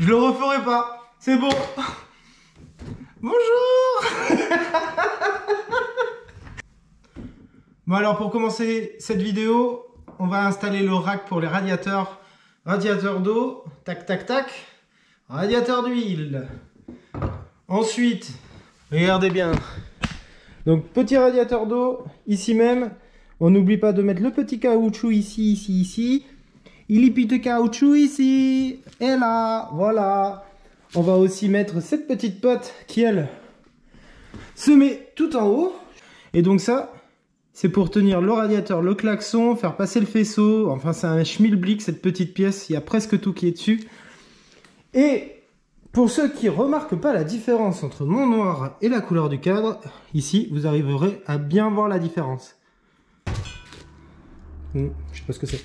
le referai pas. C'est bon. Bonjour. Bon alors pour commencer cette vidéo, on va installer le rack pour les radiateurs. Radiateur d'eau, tac tac tac. Radiateur d'huile. Ensuite, regardez bien. Donc petit radiateur d'eau, ici même. On n'oublie pas de mettre le petit caoutchouc ici, ici, ici. Il y a de caoutchouc ici. Et là, voilà. On va aussi mettre cette petite pote qui, elle, se met tout en haut. Et donc ça, c'est pour tenir le radiateur, le klaxon, faire passer le faisceau. Enfin, c'est un schmilblick, cette petite pièce. Il y a presque tout qui est dessus. Et pour ceux qui ne remarquent pas la différence entre mon noir et la couleur du cadre, ici, vous arriverez à bien voir la différence. Je sais pas ce que c'est.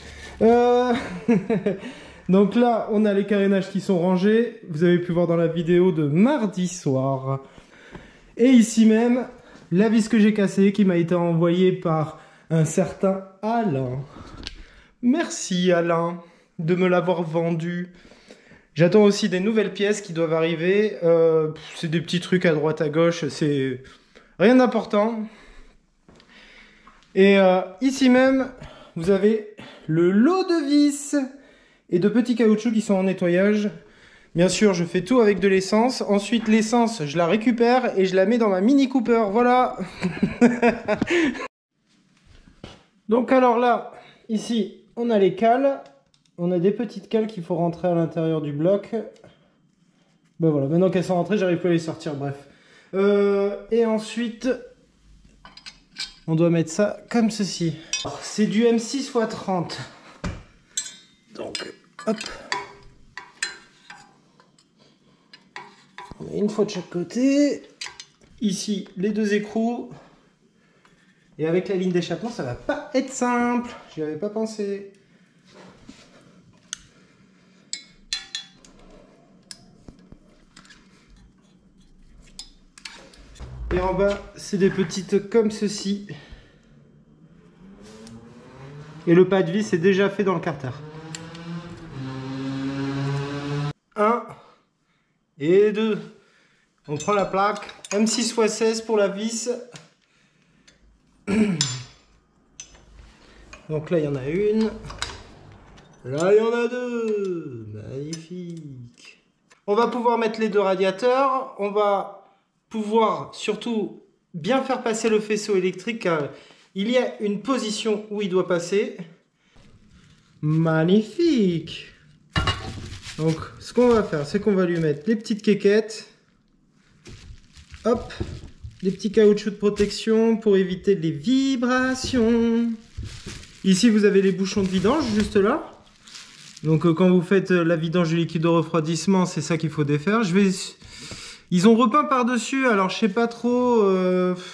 Donc là, on a les carénages qui sont rangés. Vous avez pu voir dans la vidéo de mardi soir. Et ici même, la vis que j'ai cassée, qui m'a été envoyée par un certain Alain. Merci Alain de me l'avoir vendue. J'attends aussi des nouvelles pièces qui doivent arriver. C'est des petits trucs à droite à gauche. C'est rien d'important. Et ici même, vous avez le lot de vis et de petits caoutchoucs qui sont en nettoyage. Bien sûr, je fais tout avec de l'essence. Ensuite, l'essence, je la récupère et je la mets dans ma Mini Cooper. Voilà. Donc alors là, ici, on a les cales. On a des petites cales qu'il faut rentrer à l'intérieur du bloc. Ben voilà, maintenant qu'elles sont rentrées, j'arrive plus à les sortir, bref. Et ensuite, on doit mettre ça comme ceci. C'est du M6x30. Donc, hop. On met une fois de chaque côté. Ici, les deux écrous. Et avec la ligne d'échappement, ça va pas être simple. J'y avais pas pensé. Et en bas, c'est des petites comme ceci. Et le pas de vis est déjà fait dans le carter. 1 et 2. On prend la plaque. M6x16 pour la vis. Donc là, il y en a une. Là, il y en a deux. Magnifique. On va pouvoir mettre les deux radiateurs. On va pouvoir surtout bien faire passer le faisceau électrique car il y a une position où il doit passer. Magnifique. Donc ce qu'on va faire, c'est qu'on va lui mettre les petites quéquettes. Hop, des petits caoutchoucs de protection pour éviter les vibrations. Ici vous avez les bouchons de vidange juste là. Donc quand vous faites la vidange du liquide de refroidissement, c'est ça qu'il faut défaire. Ils ont repeint par-dessus, alors je sais pas trop,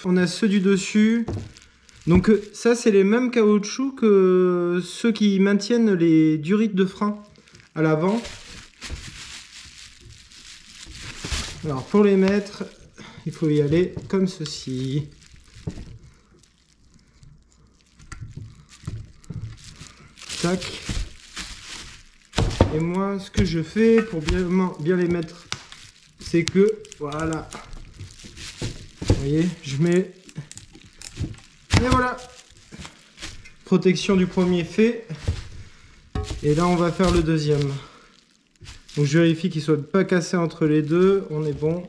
on a ceux du dessus. Donc ça c'est les mêmes caoutchoucs que ceux qui maintiennent les durites de frein à l'avant. Alors pour les mettre, il faut y aller comme ceci. Tac. Et moi ce que je fais pour bien les mettre, c'est que, voilà, vous voyez, je mets, et voilà, protection du premier fait, et là on va faire le deuxième. Donc je vérifie qu'il ne soit pas cassé entre les deux, on est bon.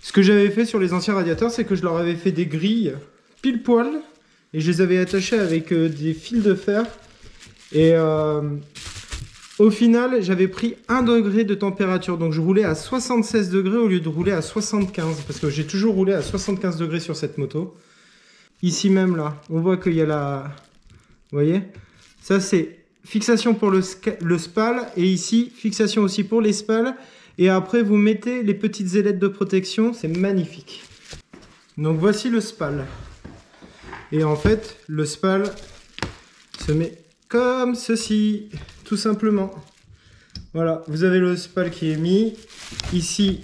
Ce que j'avais fait sur les anciens radiateurs, c'est que je leur avais fait des grilles pile poil, et je les avais attachés avec des fils de fer. Et au final, j'avais pris 1 degré de température. Donc je roulais à 76 degrés au lieu de rouler à 75. Parce que j'ai toujours roulé à 75 degrés sur cette moto. Ici même là, on voit qu'il y a la... Vous voyez? Ça c'est fixation pour le spal. Et ici, fixation aussi pour les spals. Et après, vous mettez les petites ailettes de protection. C'est magnifique. Donc voici le spal. Et en fait, le spal se met comme ceci, tout simplement. Voilà, vous avez le spal qui est mis. Ici,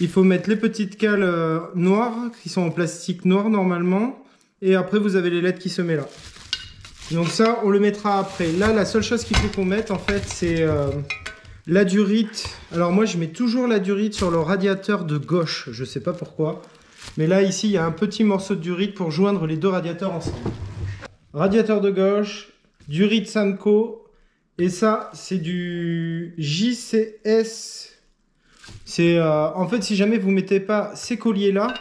il faut mettre les petites cales noires, qui sont en plastique noir normalement. et après vous avez les LED qui se mettent là. Donc ça, on le mettra après. Là, la seule chose qu'il faut qu'on mette, en fait, c'est la durite. Alors moi, je mets toujours la durite sur le radiateur de gauche. Je sais pas pourquoi. Mais là, ici, il y a un petit morceau de durite pour joindre les deux radiateurs ensemble. Radiateur de gauche, durite Samco. Et ça, c'est du JCS. C'est en fait, si jamais vous mettez pas ces colliers-là,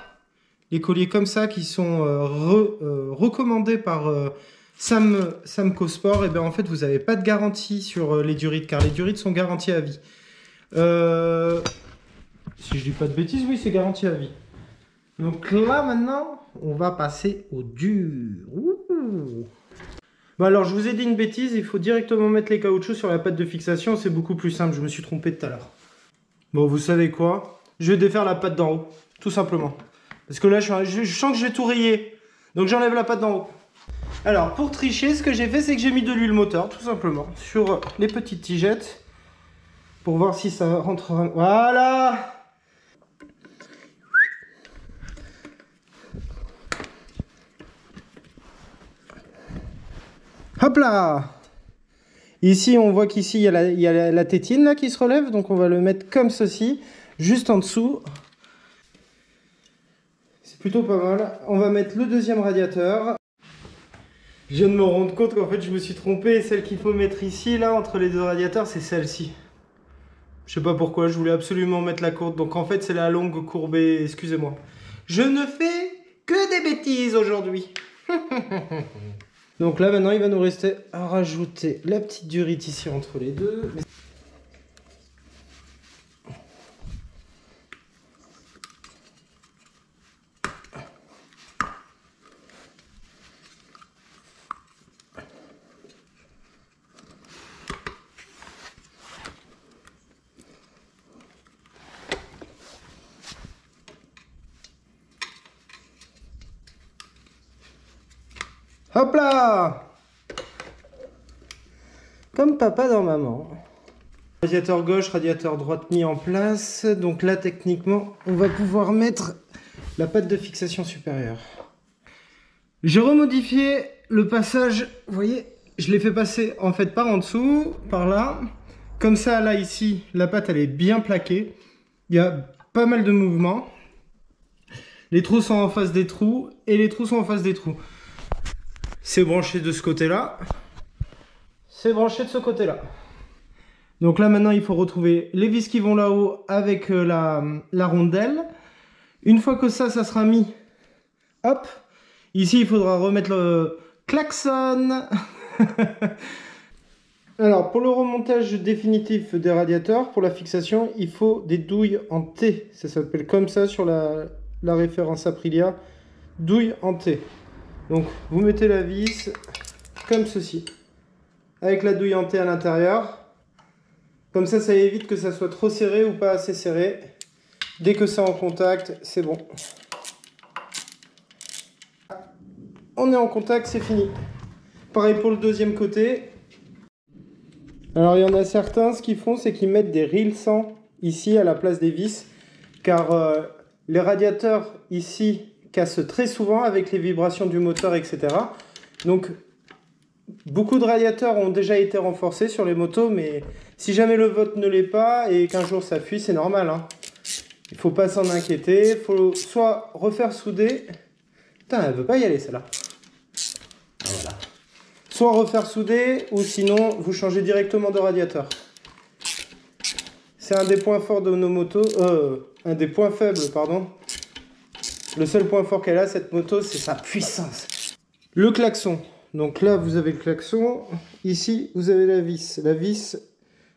les colliers comme ça qui sont recommandés par... Samco Sport, et bien en fait vous n'avez pas de garantie sur les durites, car les durites sont garanties à vie. Si je dis pas de bêtises, oui, c'est garanti à vie. Donc là maintenant, on va passer au dur. Bon, alors je vous ai dit une bêtise, il faut directement mettre les caoutchoucs sur la pâte de fixation, c'est beaucoup plus simple, je me suis trompé tout à l'heure. Bon, vous savez quoi? Je vais défaire la pâte d'en haut, tout simplement. Parce que là, je sens que je vais tout rayer. Donc j'enlève la pâte d'en haut. Alors, pour tricher, ce que j'ai fait, c'est que j'ai mis de l'huile moteur, tout simplement, sur les petites tigettes, pour voir si ça rentre... Voilà! Hop là! Ici, on voit qu'ici, il y a la tétine là, qui se relève, donc on va le mettre comme ceci, juste en dessous. C'est plutôt pas mal. On va mettre le deuxième radiateur. Je viens de me rendre compte qu'en fait je me suis trompé, celle qu'il faut mettre ici, là, entre les deux radiateurs, c'est celle-ci. Je sais pas pourquoi, je voulais absolument mettre la courte, donc en fait c'est la longue courbée, excusez-moi. Je ne fais que des bêtises aujourd'hui. Donc là maintenant il va nous rester à rajouter la petite durite ici entre les deux. Hop là! Comme papa dans maman. Radiateur gauche, radiateur droite mis en place. Donc là, techniquement, on va pouvoir mettre la pâte de fixation supérieure. J'ai remodifié le passage. Vous voyez, je l'ai fait passer en fait par en dessous, par là. Comme ça, là, ici, la pâte, elle est bien plaquée. Il y a pas mal de mouvements. Les trous sont en face des trous et les trous sont en face des trous. C'est branché de ce côté-là. C'est branché de ce côté-là. Donc là, maintenant, il faut retrouver les vis qui vont là-haut avec la rondelle. Une fois que ça sera mis, hop. Ici, il faudra remettre le klaxon. Alors, pour le remontage définitif des radiateurs, pour la fixation, il faut des douilles en T. Ça s'appelle comme ça sur la référence Aprilia. Douille en T. Donc vous mettez la vis comme ceci, avec la douille en T à l'intérieur. Comme ça évite que ça soit trop serré ou pas assez serré. Dès que c'est en contact, c'est bon. On est en contact, c'est fini. Pareil pour le deuxième côté. Alors il y en a certains, ce qu'ils font, c'est qu'ils mettent des rilsans ici à la place des vis. Car les radiateurs ici casse très souvent avec les vibrations du moteur, etc. Donc, beaucoup de radiateurs ont déjà été renforcés sur les motos, mais si jamais le vôtre ne l'est pas et qu'un jour ça fuit, c'est normal. Hein. Il ne faut pas s'en inquiéter. Il faut soit refaire souder. Putain, elle veut pas y aller, celle-là. Ah, voilà. Soit refaire souder, ou sinon, vous changez directement de radiateur. C'est un des points forts de nos motos. Un des points faibles, pardon. Le seul point fort qu'elle a, cette moto, c'est sa puissance. Le klaxon. Donc là, vous avez le klaxon. Ici, vous avez la vis. La vis,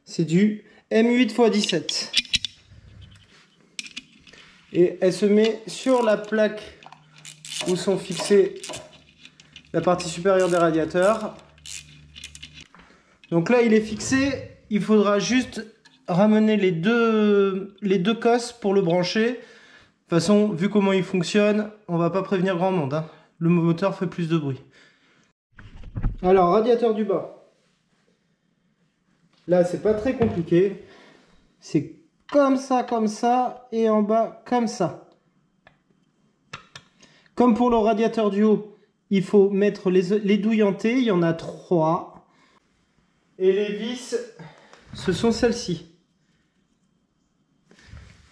c'est du M8x17. Et elle se met sur la plaque où sont fixées la partie supérieure des radiateurs. Donc là, il est fixé. Il faudra juste ramener les deux cosses pour le brancher. De toute façon, vu comment il fonctionne, on va pas prévenir grand monde. Hein. Le moteur fait plus de bruit. Alors, radiateur du bas. Là, c'est pas très compliqué. C'est comme ça, et en bas, comme ça. Comme pour le radiateur du haut, il faut mettre les douilles en T, il y en a 3. Et les vis, ce sont celles-ci.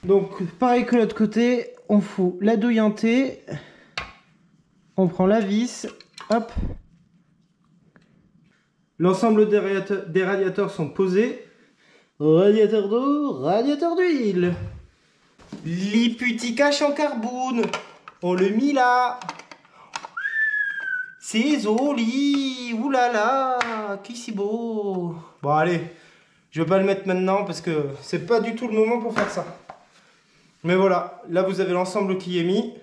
Donc pareil que l'autre côté, on fout la douille en T, on prend la vis, hop. L'ensemble des radiateurs sont posés. Radiateur d'eau, radiateur d'huile. L'iputicache en carbone. On le mit là. C'est joli. Oulala, qui si beau. Bon allez, je vais pas le mettre maintenant parce que c'est pas du tout le moment pour faire ça. Mais voilà, là vous avez l'ensemble qui est mis.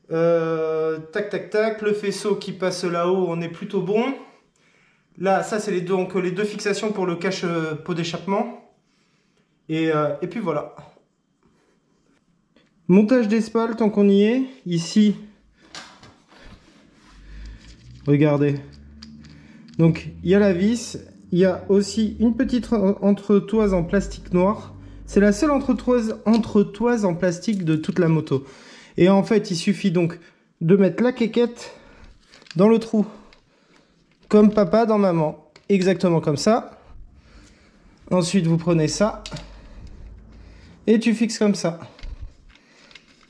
Tac tac tac, le faisceau qui passe là-haut, on est plutôt bon. Là, ça c'est donc les deux fixations pour le cache pot d'échappement. Et puis voilà. Montage d'espale tant qu'on y est. Ici, regardez. Donc il y a la vis, il y a aussi une petite entretoise en plastique noir. C'est la seule entretoise en plastique de toute la moto. Et en fait, il suffit donc de mettre la quéquette dans le trou. Comme papa dans maman. Exactement comme ça. Ensuite, vous prenez ça. Et tu fixes comme ça.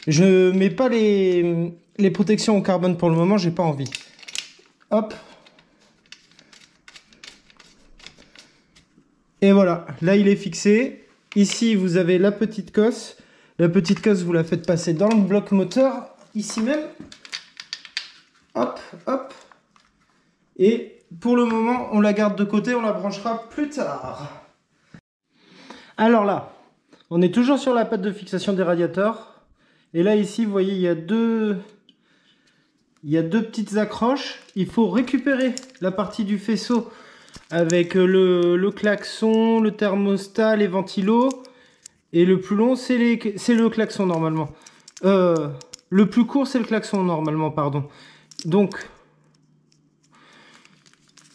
Je mets pas les protections en carbone pour le moment, j'ai pas envie. Hop. Et voilà, là il est fixé. Ici, vous avez la petite cosse. La petite cosse, vous la faites passer dans le bloc moteur, ici même. Hop, hop. Et pour le moment, on la garde de côté, on la branchera plus tard. Alors là, on est toujours sur la patte de fixation des radiateurs. Et là, ici, vous voyez, il y a deux petites accroches. Il faut récupérer la partie du faisceau avec le klaxon, le thermostat, les ventilos. Et le plus long, c'est le klaxon normalement. Le plus court, c'est le klaxon normalement, pardon. Donc,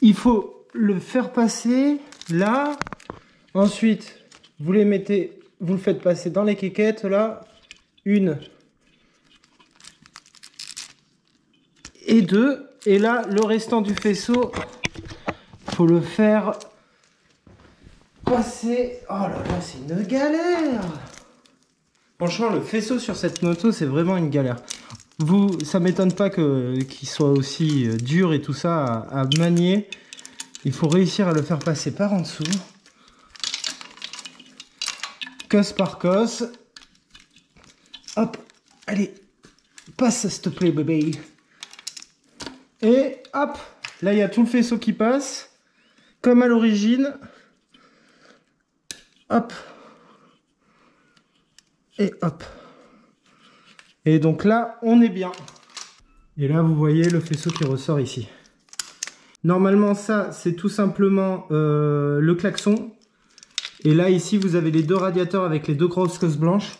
il faut le faire passer là. Ensuite, vous les mettez, vous le faites passer dans les quéquettes là. 1 et 2. Et là, le restant du faisceau, faut le faire passer. Oh là là, c'est une galère. Franchement, le faisceau sur cette moto, c'est vraiment une galère. Ça m'étonne pas qu'il soit aussi dur et tout ça à manier. Il faut réussir à le faire passer par en dessous. Cosse par cosse. Hop, allez, passe s'il te plaît, bébé. Et hop, là il y a tout le faisceau qui passe, comme à l'origine. Hop. Et hop. Et donc là, on est bien. Et là, vous voyez le faisceau qui ressort ici. Normalement, ça, c'est tout simplement le klaxon. Et là, ici, vous avez les deux radiateurs avec les deux grosses cosses blanches.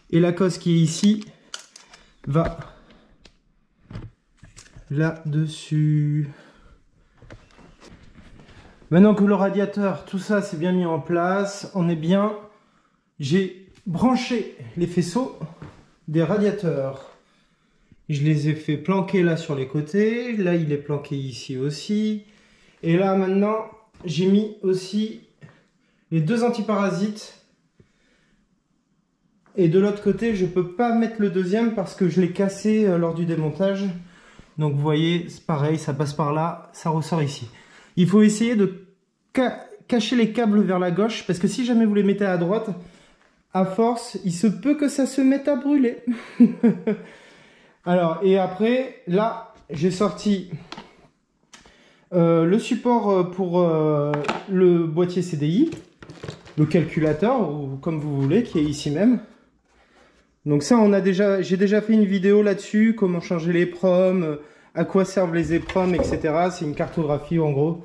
Et la cosse qui est ici va là-dessus. Maintenant que le radiateur, tout ça, c'est bien mis en place, on est bien. J'ai branché les faisceaux des radiateurs. Je les ai fait planquer là sur les côtés. Là, il est planqué ici aussi. Et là, maintenant, j'ai mis aussi les deux antiparasites. Et de l'autre côté, je ne peux pas mettre le deuxième parce que je l'ai cassé lors du démontage. Donc, vous voyez, c'est pareil, ça passe par là, ça ressort ici. Il faut essayer de cacher les câbles vers la gauche parce que si jamais vous les mettez à droite, à force, il se peut que ça se mette à brûler. Alors, et après, là, j'ai sorti le support pour le boîtier CDI, le calculateur, ou comme vous voulez, qui est ici même. Donc ça, j'ai déjà fait une vidéo là-dessus, comment changer les proms, à quoi servent les EPROM, etc. C'est une cartographie en gros.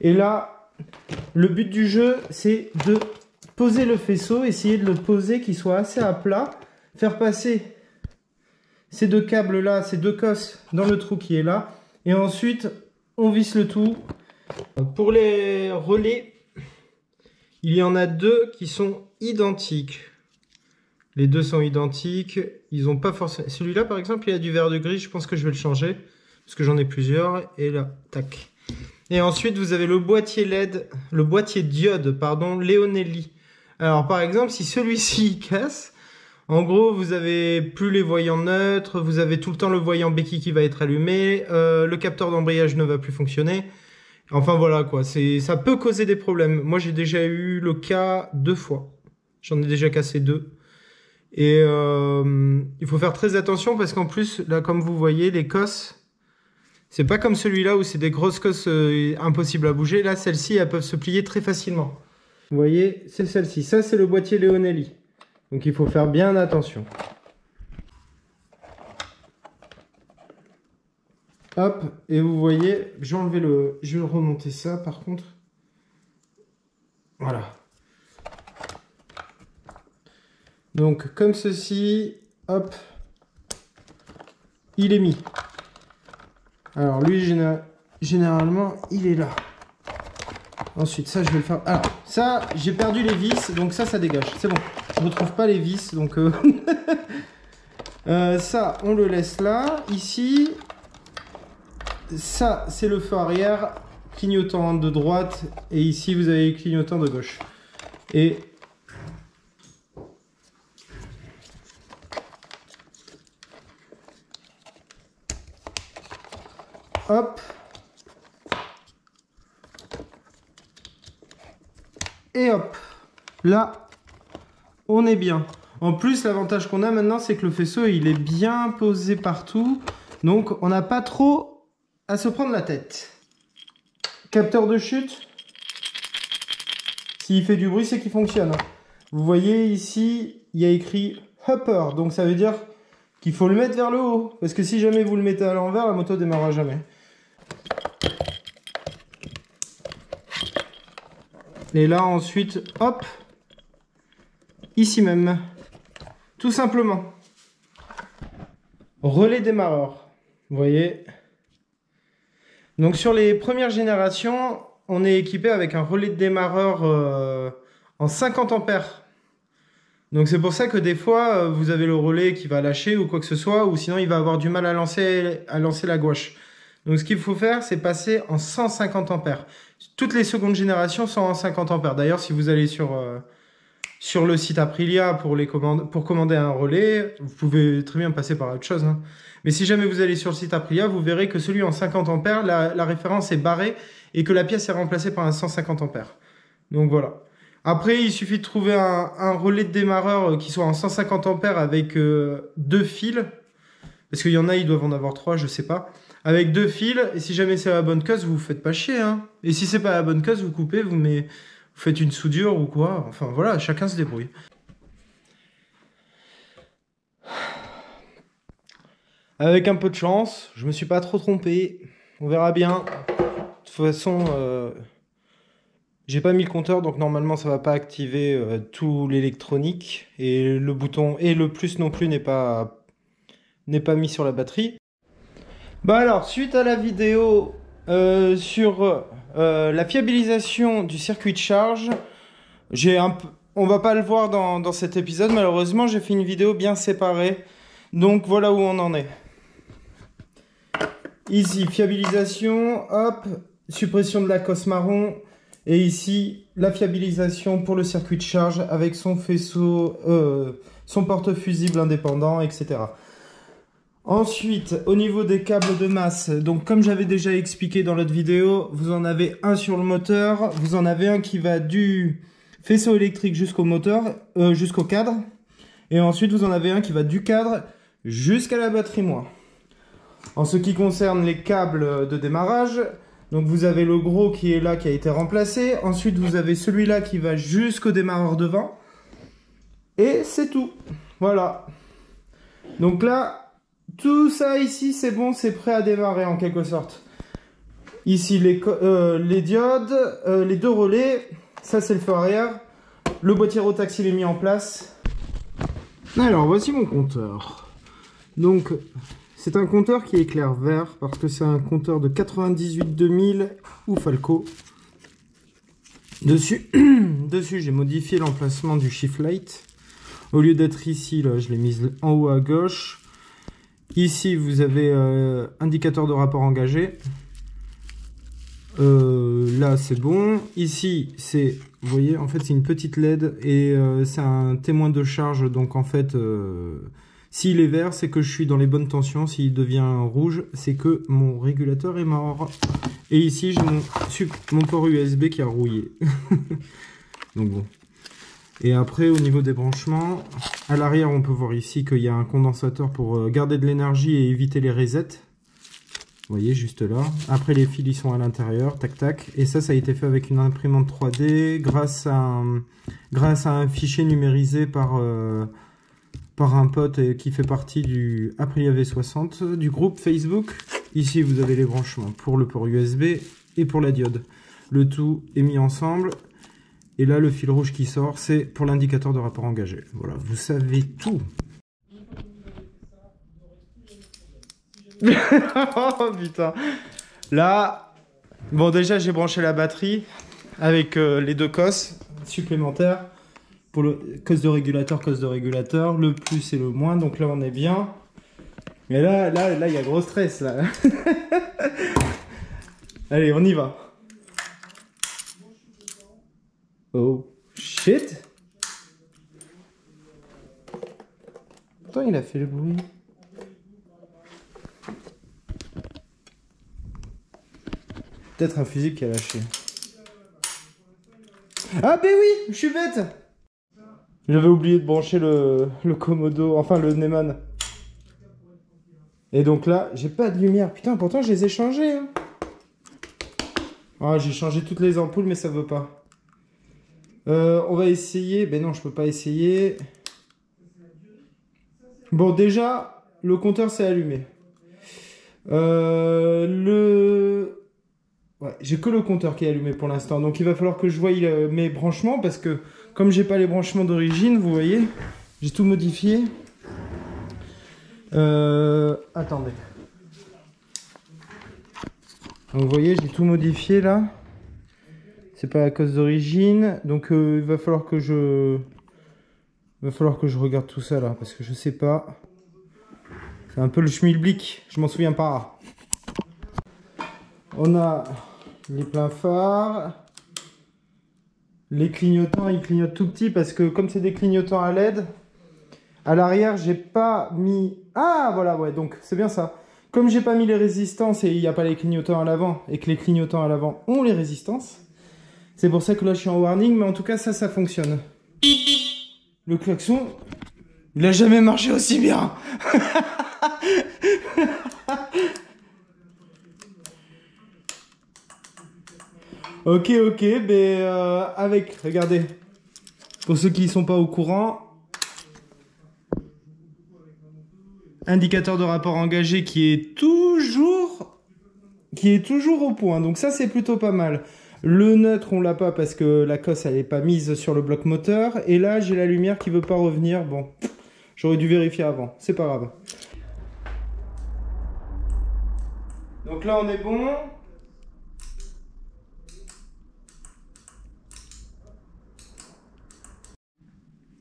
Et là, le but du jeu, c'est de poser le faisceau, essayer de le poser qu'il soit assez à plat, faire passer ces deux câbles là, ces deux cosses dans le trou qui est là, et ensuite on visse le tout. Pour les relais, il y en a deux qui sont identiques. Les deux sont identiques, ils ont pas forcément. Celui-là par exemple, il a du vert de gris, je pense que je vais le changer parce que j'en ai plusieurs, et là, tac. Et ensuite, vous avez le boîtier LED, le boîtier diode, pardon, Leonelli. Alors, par exemple, si celui-ci casse, en gros, vous avez plus les voyants neutres, vous avez tout le temps le voyant béquille qui va être allumé, le capteur d'embrayage ne va plus fonctionner. Enfin, voilà, quoi. Ça peut causer des problèmes. Moi, j'ai déjà eu le cas 2 fois. J'en ai déjà cassé 2. Et il faut faire très attention parce qu'en plus, là, comme vous voyez, les cosses... C'est pas comme celui-là où c'est des grosses cosses impossibles à bouger. Là, celles-ci, elles peuvent se plier très facilement. Vous voyez, c'est celle-ci. Ça, c'est le boîtier Leonelli. Donc, il faut faire bien attention. Hop, et vous voyez, je vais enlever le... Je vais remonter ça, par contre. Voilà. Donc, comme ceci, hop, il est mis. Alors lui, généralement, il est là. Ensuite, ça, je vais le faire... Alors, ça, j'ai perdu les vis, donc ça dégage. C'est bon. Je ne retrouve pas les vis, donc... ça, on le laisse là. Ici, ça, c'est le feu arrière, clignotant de droite. Et ici, vous avez le clignotant de gauche. Et... hop. Et hop. Là, on est bien. En plus, l'avantage qu'on a maintenant, c'est que le faisceau, il est bien posé partout. Donc, on n'a pas trop à se prendre la tête. Capteur de chute. S'il fait du bruit, c'est qu'il fonctionne. Vous voyez ici, il y a écrit upper. Donc, ça veut dire qu'il faut le mettre vers le haut. Parce que si jamais vous le mettez à l'envers, la moto ne démarrera jamais. Et là, ensuite, hop, ici même, tout simplement. Relais démarreur, vous voyez. Donc sur les premières générations, on est équipé avec un relais de démarreur en 50 ampères. Donc c'est pour ça que des fois, vous avez le relais qui va lâcher ou quoi que ce soit, ou sinon il va avoir du mal à lancer la gouache. Donc ce qu'il faut faire, c'est passer en 150 ampères. Toutes les secondes générations sont en 50 ampères. D'ailleurs, si vous allez sur le site Aprilia pour commander un relais, vous pouvez très bien passer par autre chose. Hein. Mais si jamais vous allez sur le site Aprilia, vous verrez que celui en 50 ampères, la référence est barrée et que la pièce est remplacée par un 150 ampères. Donc voilà. Après, il suffit de trouver un relais de démarreur qui soit en 150 ampères avec 2 fils. Parce qu'il y en a, ils doivent en avoir 3, je sais pas. Avec 2 fils, et si jamais c'est la bonne case, vous faites pas chier. Hein. Et si c'est pas la bonne case, vous coupez, vous faites une soudure ou quoi. Enfin voilà, chacun se débrouille. Avec un peu de chance, je me suis pas trop trompé. On verra bien. De toute façon, j'ai pas mis le compteur, donc normalement ça va pas activer tout l'électronique. Et le bouton et le plus non plus n'est pas mis sur la batterie. Bah alors, suite à la vidéo sur la fiabilisation du circuit de charge, on va pas le voir dans cet épisode, malheureusement, j'ai fait une vidéo bien séparée. Donc voilà où on en est. Ici, fiabilisation, hop, suppression de la cosse marron. Et ici, la fiabilisation pour le circuit de charge avec son faisceau, son porte-fusible indépendant, etc. Ensuite, au niveau des câbles de masse, donc comme j'avais déjà expliqué dans l'autre vidéo, vous en avez un sur le moteur, vous en avez un qui va du faisceau électrique jusqu'au moteur, jusqu'au cadre, et ensuite vous en avez un qui va du cadre jusqu'à la batterie moi. En ce qui concerne les câbles de démarrage, donc vous avez le gros qui est là, qui a été remplacé, ensuite vous avez celui-là qui va jusqu'au démarreur devant, et c'est tout. Voilà. Donc là, tout ça ici, c'est bon, c'est prêt à démarrer en quelque sorte. Ici, les diodes, les 2 relais, ça c'est le feu arrière. Le boîtier Rotax, il est mis en place. Alors, voici mon compteur. Donc, c'est un compteur qui éclaire vert parce que c'est un compteur de 98-2000 ou Falco. Dessus, j'ai modifié l'emplacement du shift light. Au lieu d'être ici, là, je l'ai mis en haut à gauche. Ici, vous avez indicateur de rapport engagé. Là, c'est bon. Ici, c'est, vous voyez, en fait, c'est une petite LED et c'est un témoin de charge. Donc, en fait, s'il est vert, c'est que je suis dans les bonnes tensions. S'il devient rouge, c'est que mon régulateur est mort. Et ici, j'ai mon port USB qui a rouillé. Donc, bon. Et après, au niveau des branchements, à l'arrière, on peut voir ici qu'il y a un condensateur pour garder de l'énergie et éviter les resets. Vous voyez, juste là. Après, les fils, ils sont à l'intérieur, tac, tac. Et ça a été fait avec une imprimante 3D grâce à un fichier numérisé par un pote qui fait partie du Aprilia V60, du groupe Facebook. Ici, vous avez les branchements pour le port USB et pour la diode. Le tout est mis ensemble. Et là, le fil rouge qui sort, c'est pour l'indicateur de rapport engagé. Voilà, vous savez tout. Oh putain. Là, bon déjà j'ai branché la batterie avec les deux cosses supplémentaires. Pour le cos de régulateur, le plus et le moins. Donc là on est bien. Mais là il y a gros stress là. Allez, on y va. Oh shit. Pourtant il a fait le bruit. Peut-être un fusible qui a lâché. Ah ben oui, je suis bête. J'avais oublié de brancher le Komodo, enfin le Neumann. Et donc là, j'ai pas de lumière. Putain, pourtant je les ai changées. Hein. Ah, j'ai changé toutes les ampoules, mais ça veut pas. On va essayer. Ben non, je peux pas essayer. Bon, déjà, le compteur s'est allumé. Ouais, j'ai que le compteur qui est allumé pour l'instant. Donc il va falloir que je voie mes branchements parce que comme j'ai pas les branchements d'origine, vous voyez, j'ai tout modifié. Attendez. Donc vous voyez, j'ai tout modifié là. C'est pas à cause d'origine. Donc il va falloir que je regarde tout ça là parce que je sais pas. C'est un peu le schmilblick, je m'en souviens pas. On a les pleins phares. Les clignotants, ils clignotent tout petit parce que comme c'est des clignotants à LED, à l'arrière, j'ai pas mis... Ah, voilà, ouais, donc c'est bien ça. Comme j'ai pas mis les résistances et il n'y a pas les clignotants à l'avant et que les clignotants à l'avant ont les résistances, c'est pour ça que là, je suis en warning, mais en tout cas, ça fonctionne. Le klaxon, il a jamais marché aussi bien. Ok, avec, regardez, pour ceux qui ne sont pas au courant, indicateur de rapport engagé qui est toujours au point, donc ça c'est plutôt pas mal. Le neutre on l'a pas parce que la cosse elle est pas mise sur le bloc moteur, et là j'ai la lumière qui veut pas revenir, bon, j'aurais dû vérifier avant, c'est pas grave. Donc là on est bon.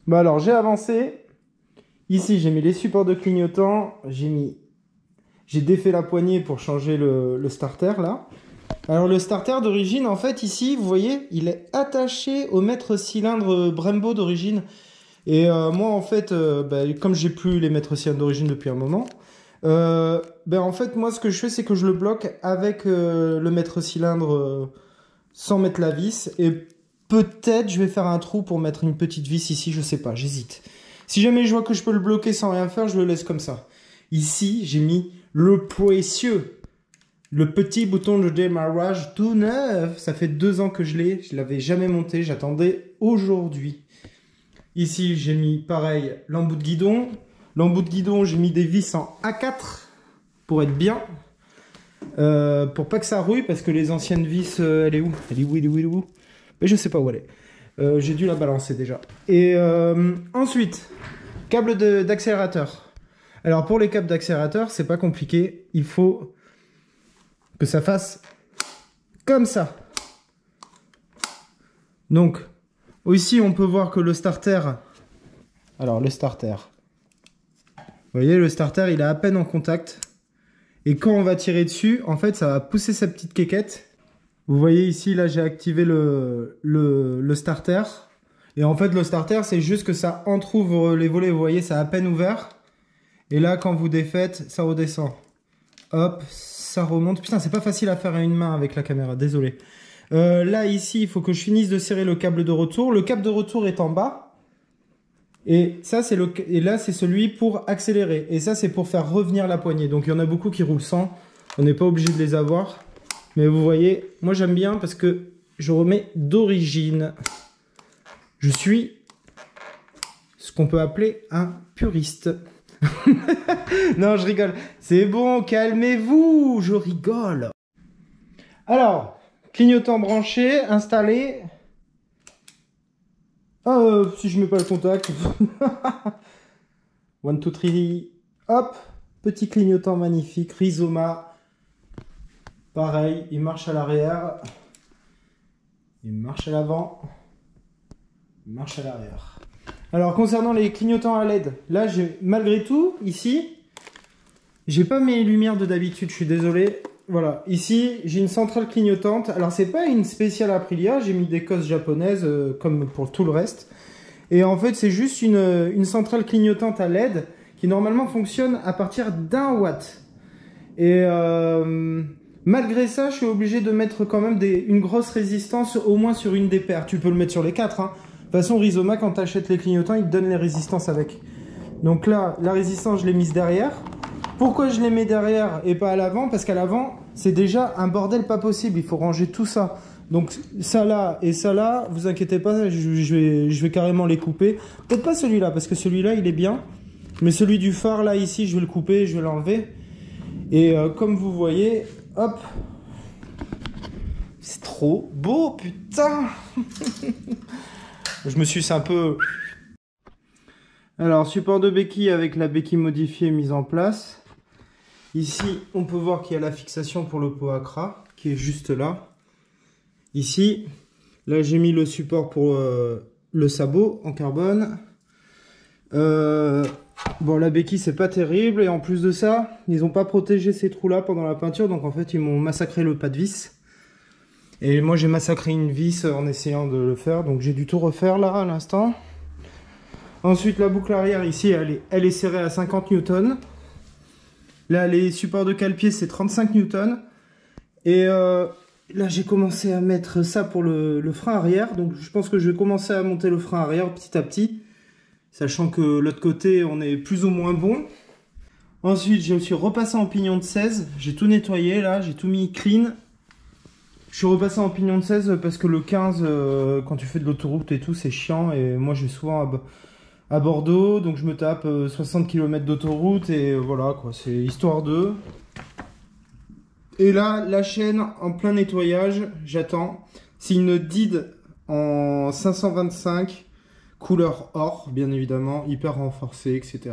Bon alors j'ai avancé. Ici j'ai mis les supports de clignotants. J'ai défait la poignée pour changer le starter là. Alors le starter d'origine en fait ici vous voyez il est attaché au maître cylindre Brembo d'origine. Et moi en fait comme j'ai plus les maîtres cylindres d'origine depuis un moment, en fait moi ce que je fais c'est que je le bloque avec le maître cylindre sans mettre la vis, et peut-être je vais faire un trou pour mettre une petite vis ici, je sais pas, j'hésite. Si jamais je vois que je peux le bloquer sans rien faire, je le laisse comme ça. Ici j'ai mis le précieux, le petit bouton de démarrage tout neuf, ça fait 2 ans que je l'avais jamais monté, j'attendais aujourd'hui. Ici j'ai mis pareil l'embout de guidon. L'embout de guidon, j'ai mis des vis en A4 pour être bien. Pour pas que ça rouille, parce que les anciennes vis, elle est où? Elle est où? Mais je sais pas où elle est. J'ai dû la balancer déjà. Et ensuite, câble d'accélérateur. Alors pour les câbles d'accélérateur, c'est pas compliqué. Il faut que ça fasse comme ça. Donc, ici on peut voir que le starter... Alors le starter... Vous voyez, le starter, il est à peine en contact. Et quand on va tirer dessus, en fait, ça va pousser sa petite quéquette. Vous voyez ici, là, j'ai activé le starter. Et en fait, le starter, c'est juste que ça entrouvre les volets. Vous voyez, c'est à peine ouvert. Et là, quand vous défaites, ça redescend. Hop, ça remonte. Putain, c'est pas facile à faire à une main avec la caméra, désolé. Là, ici, il faut que je finisse de serrer le câble de retour. Le câble de retour est en bas. Et ça, et là, c'est celui pour accélérer. Et ça, c'est pour faire revenir la poignée. Donc, il y en a beaucoup qui roulent sans. On n'est pas obligé de les avoir. Mais vous voyez, moi, j'aime bien parce que je remets d'origine. Je suis ce qu'on peut appeler un puriste. Non, je rigole. C'est bon, calmez-vous, je rigole. Alors, clignotant branché, installé. Ah, si je mets pas le contact. 1, 2, 3. Hop, petit clignotant magnifique, Rizoma. Pareil, il marche à l'arrière. Il marche à l'avant. Il marche à l'arrière. Alors, concernant les clignotants à LED, là, malgré tout, ici, j'ai pas mes lumières de d'habitude, je suis désolé. Voilà, ici, j'ai une centrale clignotante. Alors, c'est pas une spéciale Aprilia, j'ai mis des cosses japonaises, comme pour tout le reste. Et en fait, c'est juste une centrale clignotante à LED qui, normalement, fonctionne à partir d'1 watt. Et malgré ça, je suis obligé de mettre quand même une grosse résistance, au moins sur une des paires. Tu peux le mettre sur les 4, hein. De toute façon, Rizoma, quand tu achètes les clignotants, il te donne les résistances avec. Donc là, la résistance, je l'ai mise derrière. Pourquoi je les mets derrière et pas à l'avant? Parce qu'à l'avant, c'est déjà un bordel pas possible. Il faut ranger tout ça. Donc ça là et ça là, vous inquiétez pas, je vais carrément les couper. Peut-être pas celui-là, parce que celui-là, il est bien. Mais celui du phare, là, ici, je vais le couper, je vais l'enlever. Et comme vous voyez, hop. C'est trop beau, putain. Je me suis un peu... Alors, support de béquille avec la béquille modifiée mise en place. Ici, on peut voir qu'il y a la fixation pour le pot Accra, qui est juste là. Ici, là, j'ai mis le support pour le sabot en carbone. Bon, la béquille, c'est pas terrible. Et en plus de ça, ils n'ont pas protégé ces trous-là pendant la peinture. Donc, en fait, ils m'ont massacré le pas de vis. Et moi, j'ai massacré une vis en essayant de le faire. Donc, j'ai dû tout refaire là, à l'instant. Ensuite, la boucle arrière, ici, elle est serrée à 50 Newton. Là, les supports de cale-pied, c'est 35 Newton. Et là, j'ai commencé à mettre ça pour le frein arrière. Donc, je pense que je vais commencer à monter le frein arrière petit à petit. Sachant que l'autre côté, on est plus ou moins bon. Ensuite, j'ai aussi repassé en pignon de 16. J'ai tout nettoyé, là. J'ai tout mis clean. Je suis repassé en pignon de 16 parce que le 15, quand tu fais de l'autoroute et tout, c'est chiant. Et moi, je vais souvent à Bordeaux, donc je me tape 60 km d'autoroute. Et voilà, quoi, c'est histoire de... Et là, la chaîne en plein nettoyage, j'attends. C'est une DID en 525, couleur or, bien évidemment, hyper renforcée, etc.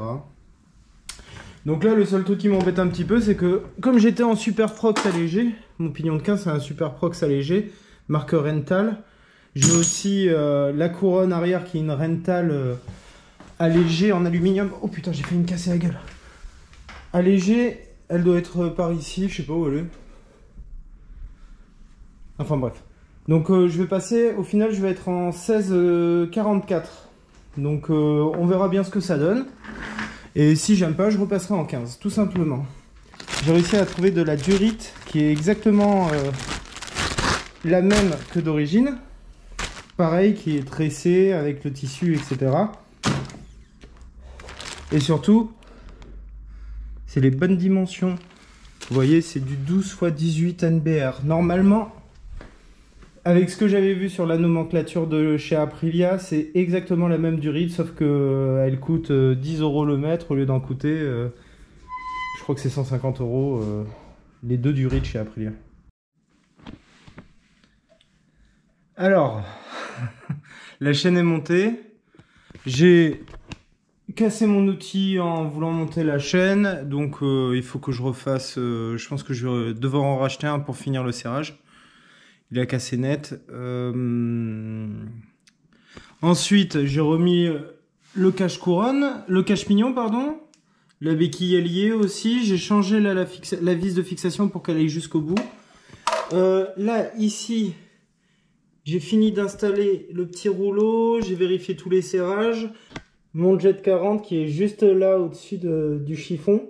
Donc là, le seul truc qui m'embête un petit peu, c'est que comme j'étais en Super Prox allégé, mon pignon de 15 c'est un Super Prox allégé, marque Rental. J'ai aussi la couronne arrière qui est une Rental allégée en aluminium. Oh putain, j'ai fait une casser la gueule. Allégée, elle doit être par ici, je sais pas où elle est. Enfin bref. Donc je vais passer, au final je vais être en 16-44. Donc on verra bien ce que ça donne. Et si j'aime pas, je repasserai en 15, tout simplement. J'ai réussi à trouver de la durite qui est exactement la même que d'origine. Pareil, qui est tressée avec le tissu, etc. Et surtout, c'est les bonnes dimensions. Vous voyez, c'est du 12 x 18 NBR. Normalement, avec ce que j'avais vu sur la nomenclature de chez Aprilia, c'est exactement la même durite, sauf que elle coûte 10 € le mètre au lieu d'en coûter, je crois que c'est 150 € les deux durites chez Aprilia. Alors, la chaîne est montée. J'ai cassé mon outil en voulant monter la chaîne, donc il faut que je refasse. Je pense que je vais devoir en racheter un pour finir le serrage. Il a cassé net. Ensuite, j'ai remis le cache-couronne, le cache-pignon, pardon. La béquille est liée aussi. J'ai changé là, la vis de fixation pour qu'elle aille jusqu'au bout. Là, ici, j'ai fini d'installer le petit rouleau. J'ai vérifié tous les serrages. Mon jet 40 qui est juste là au-dessus du chiffon.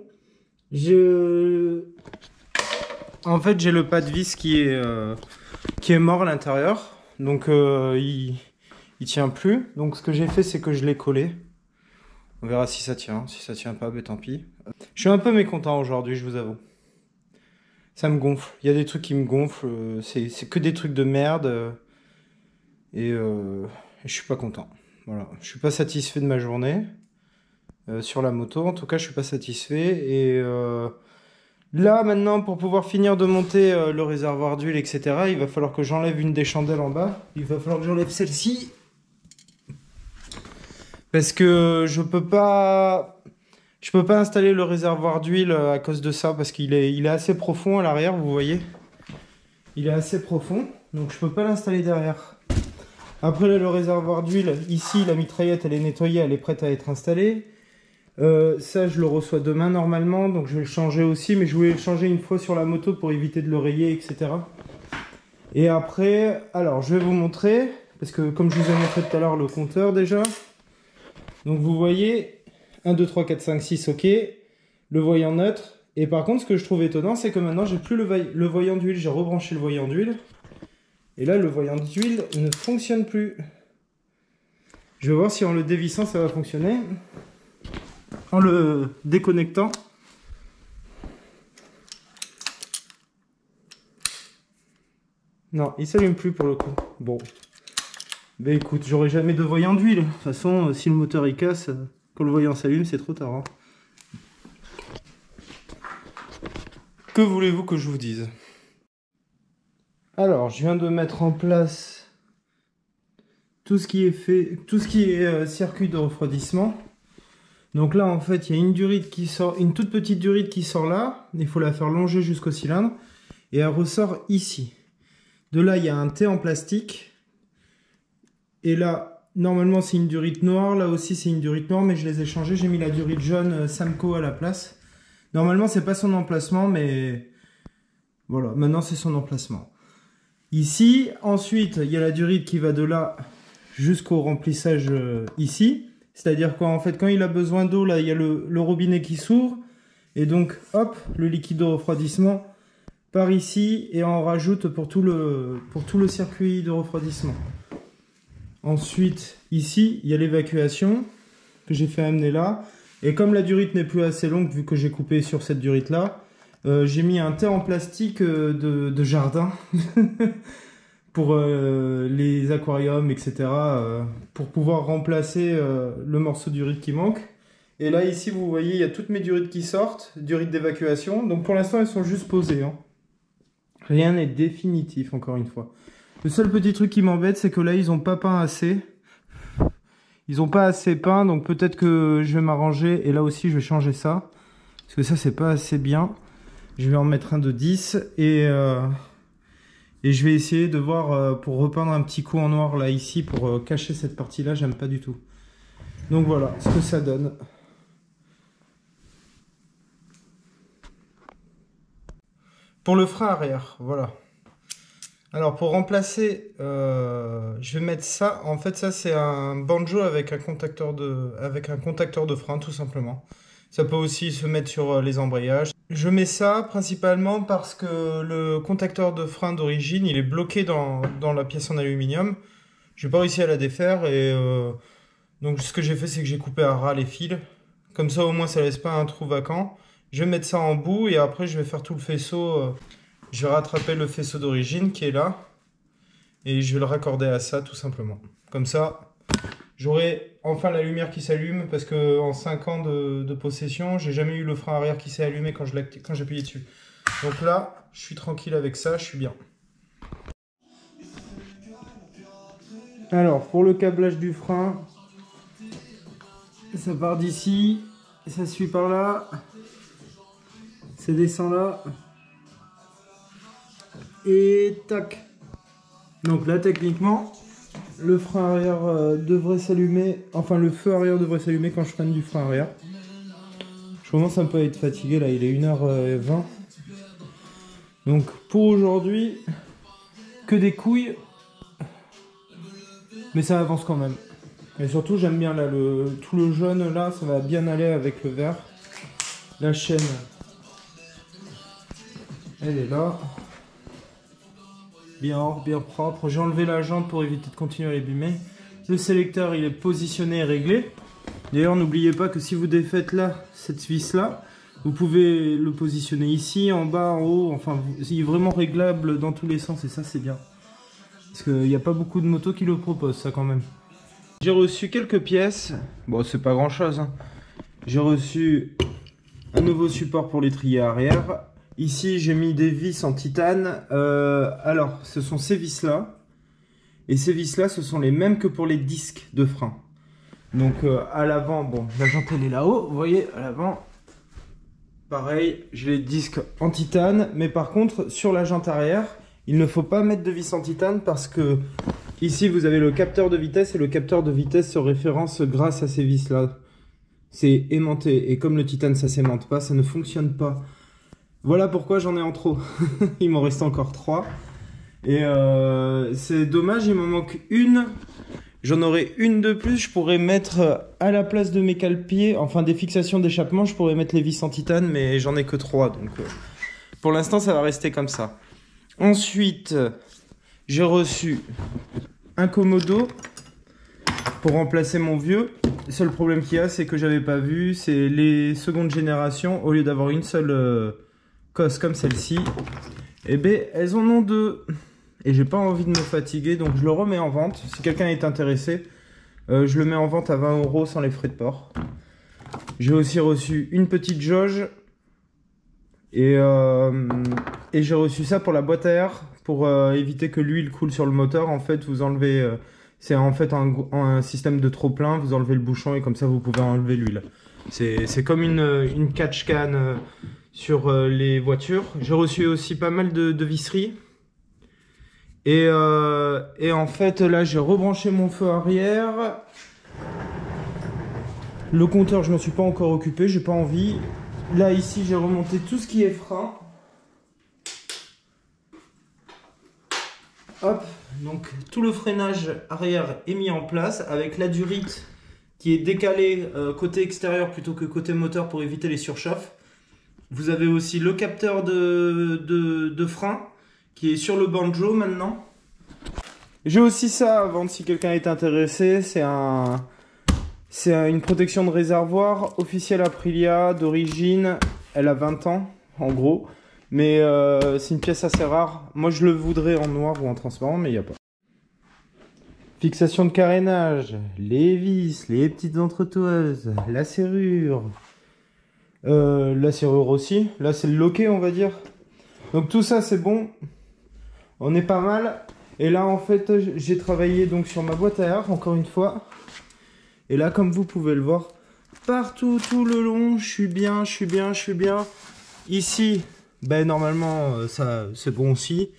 En fait, j'ai le pas de vis qui est mort à l'intérieur. Donc, il tient plus. Donc, ce que j'ai fait, c'est que je l'ai collé. On verra si ça tient. Si ça tient pas, ben tant pis. Je suis un peu mécontent aujourd'hui, je vous avoue. Ça me gonfle. Il y a des trucs qui me gonflent. C'est que des trucs de merde. Et je suis pas content. Voilà. Je suis pas satisfait de ma journée. Sur la moto, en tout cas, je suis pas satisfait. Et là, maintenant, pour pouvoir finir de monter le réservoir d'huile, etc., il va falloir que j'enlève une des chandelles en bas. Il va falloir que j'enlève celle-ci. Parce que je peux pas installer le réservoir d'huile à cause de ça, parce qu'il est assez profond à l'arrière, vous voyez. Il est assez profond, donc je peux pas l'installer derrière. Après là, le réservoir d'huile, ici, la mitraillette, elle est nettoyée, elle est prête à être installée. Ça, je le reçois demain normalement, donc je vais le changer aussi, mais je voulais le changer une fois sur la moto pour éviter de le rayer, etc. Et après, alors je vais vous montrer, parce que comme je vous ai montré tout à l'heure le compteur déjà, donc vous voyez, 1, 2, 3, 4, 5, 6, ok, le voyant neutre. Et par contre, ce que je trouve étonnant, c'est que maintenant, j'ai plus le voyant d'huile. J'ai rebranché le voyant d'huile. Et là, le voyant d'huile ne fonctionne plus. Je vais voir si en le dévissant, ça va fonctionner. En le déconnectant. Non, il s'allume plus pour le coup. Bon. Ben écoute, j'aurai jamais de voyant d'huile. De toute façon, si le moteur il casse, quand le voyant s'allume, c'est trop tard. Hein. Que voulez-vous que je vous dise? Alors, je viens de mettre en place tout ce qui est circuit de refroidissement. Donc là, en fait, il y a une durite qui sort, une toute petite durite qui sort là. Il faut la faire longer jusqu'au cylindre. Et elle ressort ici. De là, il y a un T en plastique. Et là, normalement, c'est une durite noire. Là aussi, c'est une durite noire, mais je les ai changées. J'ai mis la durite jaune Samco à la place. Normalement, c'est pas son emplacement, mais voilà, maintenant, c'est son emplacement. Ici, ensuite, il y a la durite qui va de là jusqu'au remplissage ici. C'est-à-dire qu'en fait, quand il a besoin d'eau, là, il y a le robinet qui s'ouvre. Et donc, hop, le liquide de refroidissement part ici et on rajoute pour tout le circuit de refroidissement. Ensuite, ici, il y a l'évacuation que j'ai fait amener là. Et comme la durite n'est plus assez longue, vu que j'ai coupé sur cette durite-là, j'ai mis un T en plastique de jardin pour les aquariums, etc. Pour pouvoir remplacer le morceau de durite qui manque. Et là, ici, vous voyez, il y a toutes mes durites qui sortent, durites d'évacuation. Donc pour l'instant, elles sont juste posées. Hein. Rien n'est définitif, encore une fois. Le seul petit truc qui m'embête, c'est que là, ils n'ont pas peint assez. Ils n'ont pas assez peint, donc peut-être que je vais m'arranger. Et là aussi, je vais changer ça. Parce que ça, c'est pas assez bien. Je vais en mettre un de 10. Et je vais essayer de voir pour repeindre un petit coup en noir là, ici, pour cacher cette partie-là. J'aime pas du tout. Donc voilà ce que ça donne. Pour le frein arrière, voilà. Alors pour remplacer, je vais mettre ça. En fait, ça c'est un banjo avec un contacteur de frein, tout simplement. Ça peut aussi se mettre sur les embrayages. Je mets ça principalement parce que le contacteur de frein d'origine, il est bloqué dans la pièce en aluminium. J'ai pas réussi à la défaire et donc ce que j'ai fait, c'est que j'ai coupé à ras les fils. Comme ça, au moins, ça laisse pas un trou vacant. Je vais mettre ça en bout et après, je vais faire tout le faisceau. Je vais rattraper le faisceau d'origine qui est là. Et je vais le raccorder à ça, tout simplement. Comme ça, j'aurai enfin la lumière qui s'allume. Parce qu'en 5 ans de possession, j'ai jamais eu le frein arrière qui s'est allumé quand j'appuyais dessus. Donc là, je suis tranquille avec ça, je suis bien. Alors, pour le câblage du frein, ça part d'ici, ça suit par là, ça descend là, et tac. Donc là, techniquement, le frein arrière devrait s'allumer, enfin le feu arrière devrait s'allumer quand je freine du frein arrière. Je commence un peu à être fatigué là, il est 1h20. Donc pour aujourd'hui, que des couilles. Mais ça avance quand même. Et surtout j'aime bien là, tout le jaune là, ça va bien aller avec le vert. La chaîne, elle est là. Bien or, bien propre. J'ai enlevé la jante pour éviter de continuer à l'abîmer. Le sélecteur il est positionné et réglé. D'ailleurs n'oubliez pas que si vous défaites là, cette vis là, vous pouvez le positionner ici, en bas, en haut. Enfin, il est vraiment réglable dans tous les sens et ça c'est bien. Parce qu'il n'y a pas beaucoup de motos qui le proposent ça quand même. J'ai reçu quelques pièces. Bon c'est pas grand chose hein. J'ai reçu un nouveau support pour l'étrier arrière. Ici, j'ai mis des vis en titane. Alors, ce sont ces vis-là. Et ces vis-là, ce sont les mêmes que pour les disques de frein. Donc, à l'avant, bon, la jante, elle est là-haut. Vous voyez, à l'avant, pareil, j'ai les disques en titane. Mais par contre, sur la jante arrière, il ne faut pas mettre de vis en titane parce que ici, vous avez le capteur de vitesse. Et le capteur de vitesse se référence grâce à ces vis-là. C'est aimanté. Et comme le titane, ça s'aimante pas, ça ne fonctionne pas. Voilà pourquoi j'en ai en trop. Il m'en reste encore 3. Et c'est dommage, il m'en manque une. J'en aurai une de plus. Je pourrais mettre à la place de mes cale-pieds, enfin des fixations d'échappement, je pourrais mettre les vis en titane, mais j'en ai que 3. Donc pour l'instant, ça va rester comme ça. Ensuite, j'ai reçu un Komodo pour remplacer mon vieux. Le seul problème qu'il y a, c'est que j'avais pas vu, c'est les secondes générations, au lieu d'avoir une seule cosse comme celle-ci, et ben elles en ont 2. Et j'ai pas envie de me fatiguer, donc je le remets en vente. Si quelqu'un est intéressé, je le mets en vente à 20 € sans les frais de port. J'ai aussi reçu une petite jauge. Et j'ai reçu ça pour la boîte à air, pour éviter que l'huile coule sur le moteur. En fait, vous enlevez... c'est en fait un système de trop-plein, vous enlevez le bouchon et comme ça vous pouvez enlever l'huile. C'est comme une catch can sur les voitures. J'ai reçu aussi pas mal de visseries. Et en fait là j'ai rebranché mon feu arrière. Le compteur je m'en suis pas encore occupé, j'ai pas envie. Là ici j'ai remonté tout ce qui est frein. Hop, donc tout le freinage arrière est mis en place avec la durite qui est décalée côté extérieur plutôt que côté moteur pour éviter les surchauffes. Vous avez aussi le capteur de frein qui est sur le banjo maintenant. J'ai aussi ça à vendre si quelqu'un est intéressé. C'est une protection de réservoir officielle Aprilia d'origine. Elle a 20 ans en gros. Mais c'est une pièce assez rare. Moi je le voudrais en noir ou en transparent mais il n'y a pas. Fixation de carénage, les vis, les petites entretoises, la serrure. La serrure aussi. Là c'est le loquet on va dire. Donc tout ça c'est bon. On est pas mal. Et là en fait j'ai travaillé donc sur ma boîte à air encore une fois. Et là comme vous pouvez le voir, partout tout le long, je suis bien. Ici, ben normalement ça c'est bon aussi.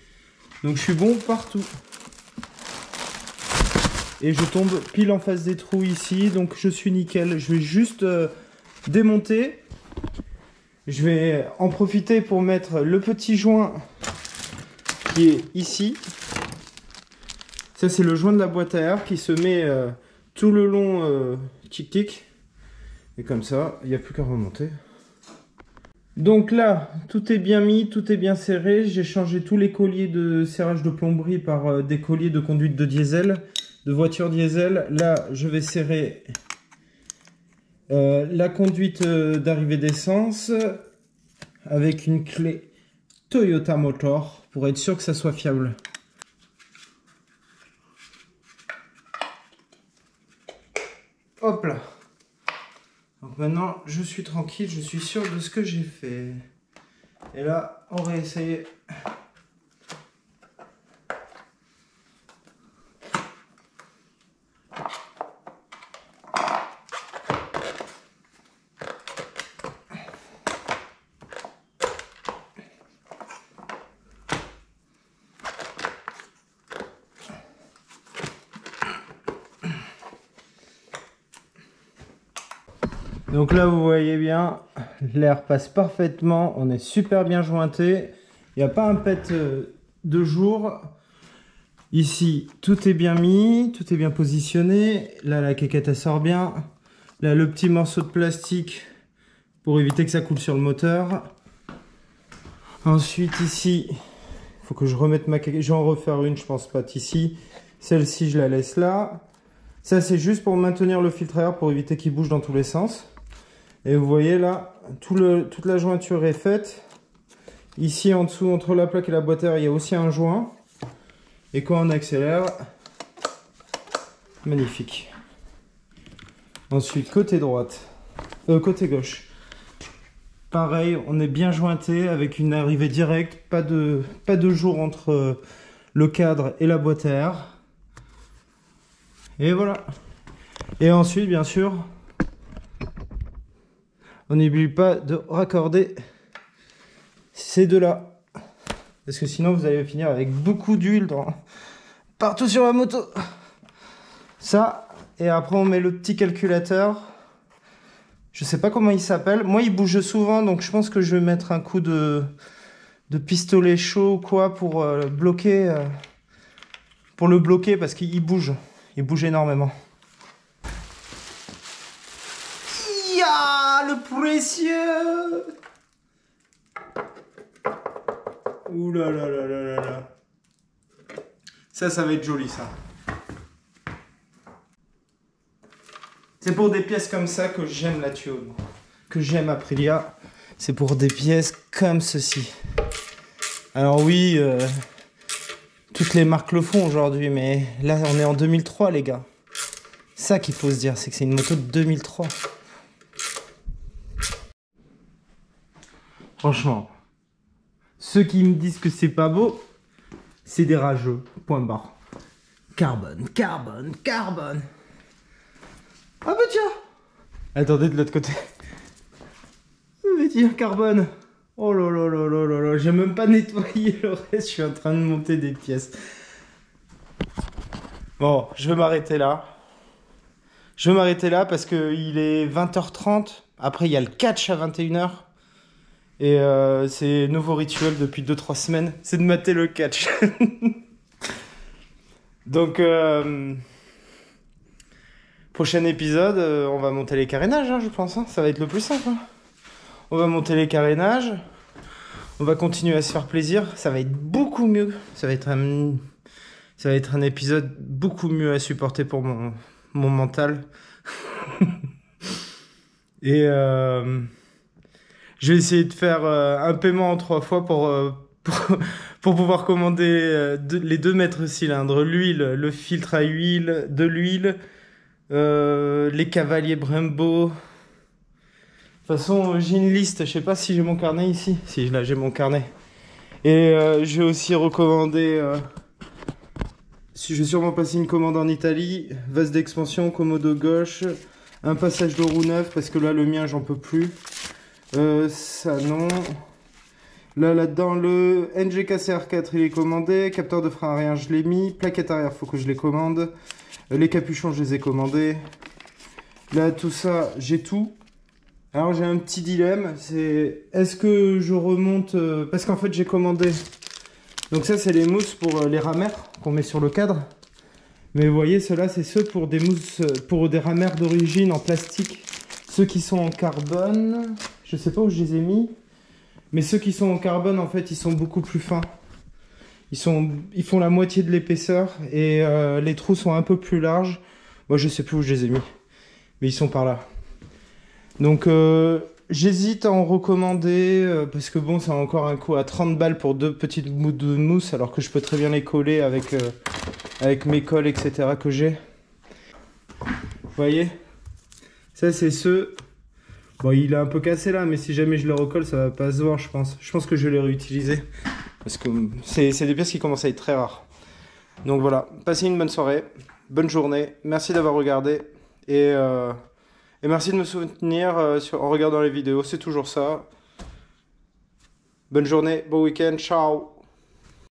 Donc je suis bon partout. Et je tombe pile en face des trous ici, donc je suis nickel. Je vais juste démonter. Je vais en profiter pour mettre le petit joint qui est ici. Ça c'est le joint de la boîte à air qui se met tout le long tic-tic. Et comme ça, il n'y a plus qu'à remonter. Donc là, tout est bien mis, tout est bien serré. J'ai changé tous les colliers de serrage de plomberie par des colliers de conduite de diesel, de voiture diesel. Là, je vais serrer la conduite d'arrivée d'essence avec une clé Toyota Motor pour être sûr que ça soit fiable. Hop là. Donc maintenant, je suis tranquille, je suis sûr de ce que j'ai fait. Et là, on va essayer. Donc là, vous voyez bien, l'air passe parfaitement. On est super bien jointé. Il n'y a pas un pet de jour. Ici, tout est bien mis, tout est bien positionné. Là, la quéquette, elle sort bien. Là, le petit morceau de plastique pour éviter que ça coule sur le moteur. Ensuite, ici, il faut que je remette ma quéquette. Je vais en refaire une, je pense pas ici. Celle-ci, je la laisse là. Ça, c'est juste pour maintenir le filtre à air pour éviter qu'il bouge dans tous les sens. Et vous voyez là, toute la jointure est faite. Ici, en dessous, entre la plaque et la boîte à air, il y a aussi un joint. Et quand on accélère, magnifique. Ensuite, côté droite, côté gauche. Pareil, on est bien jointé avec une arrivée directe, pas de jour entre le cadre et la boîte à air. Et voilà. Et ensuite, bien sûr, on n'oublie pas de raccorder ces deux-là. Parce que sinon, vous allez finir avec beaucoup d'huile partout sur la moto. Ça, et après, on met le petit calculateur. Je sais pas comment il s'appelle. Moi, il bouge souvent, donc je pense que je vais mettre un coup de pistolet chaud ou quoi pour bloquer. Pour le bloquer, parce qu'il bouge. Il bouge énormément. Ya, le précieux! Ouh là là là là là là. Ça va être joli, ça. C'est pour des pièces comme ça que j'aime la Tuono, que j'aime Aprilia. C'est pour des pièces comme ceci. Alors oui, toutes les marques le font aujourd'hui, mais là on est en 2003 les gars. Ça qu'il faut se dire, c'est que c'est une moto de 2003. Franchement, ceux qui me disent que c'est pas beau, c'est des rageux, point barre. Carbone, carbone, carbone. Ah bah tiens. Attendez de l'autre côté. Mais tiens, carbone. Oh là là là là là là, j'ai même pas nettoyé le reste, je suis en train de monter des pièces. Bon, je vais m'arrêter là. Je vais m'arrêter là parce qu'il est 20h30. Après, il y a le catch à 21h. Et c'est nouveau rituel depuis 2-3 semaines. C'est de mater le catch. Donc, prochain épisode, on va monter les carénages, hein, je pense. Hein. Ça va être le plus simple. Hein. On va monter les carénages. On va continuer à se faire plaisir. Ça va être beaucoup mieux. Ça va être un épisode beaucoup mieux à supporter pour mon mental. Et je vais essayer de faire un paiement en 3 fois pour pouvoir commander les 2 mètres cylindres, l'huile, le filtre à huile, de l'huile, les cavaliers Brembo. De toute façon, j'ai une liste. Je sais pas si j'ai mon carnet ici. Si, là, j'ai mon carnet. Et je vais aussi recommander... si je vais sûrement passer une commande en Italie. Vase d'expansion, commodo gauche. Un passage de roue neuf, parce que là, le mien, j'en peux plus. Ça, non. Là-dedans, le NGK-CR4, il est commandé. Capteur de frein arrière, je l'ai mis. Plaquette arrière, faut que je les commande. Les capuchons, je les ai commandés. Là, tout ça, j'ai tout. Alors j'ai un petit dilemme, c'est est-ce que je remonte, parce qu'en fait j'ai commandé, donc ça c'est les mousses pour les rameurs qu'on met sur le cadre, mais vous voyez ceux-là c'est ceux pour des mousses, pour des rameurs d'origine en plastique, ceux qui sont en carbone, je sais pas où je les ai mis, mais ceux qui sont en carbone en fait ils sont beaucoup plus fins, ils font la moitié de l'épaisseur et les trous sont un peu plus larges, moi je sais plus où je les ai mis, mais ils sont par là. Donc j'hésite à en recommander parce que bon ça a encore un coût à 30 balles pour 2 petites bouts de mousse alors que je peux très bien les coller avec mes colles etc que j'ai. Vous voyez, ça c'est ceux, bon il est un peu cassé là mais si jamais je le recolle ça va pas se voir je pense. Je pense que je vais les réutiliser parce que c'est des pièces qui commencent à être très rares. Donc voilà, passez une bonne soirée, bonne journée, merci d'avoir regardé et merci de me soutenir en regardant les vidéos, c'est toujours ça. Bonne journée, bon week-end, ciao.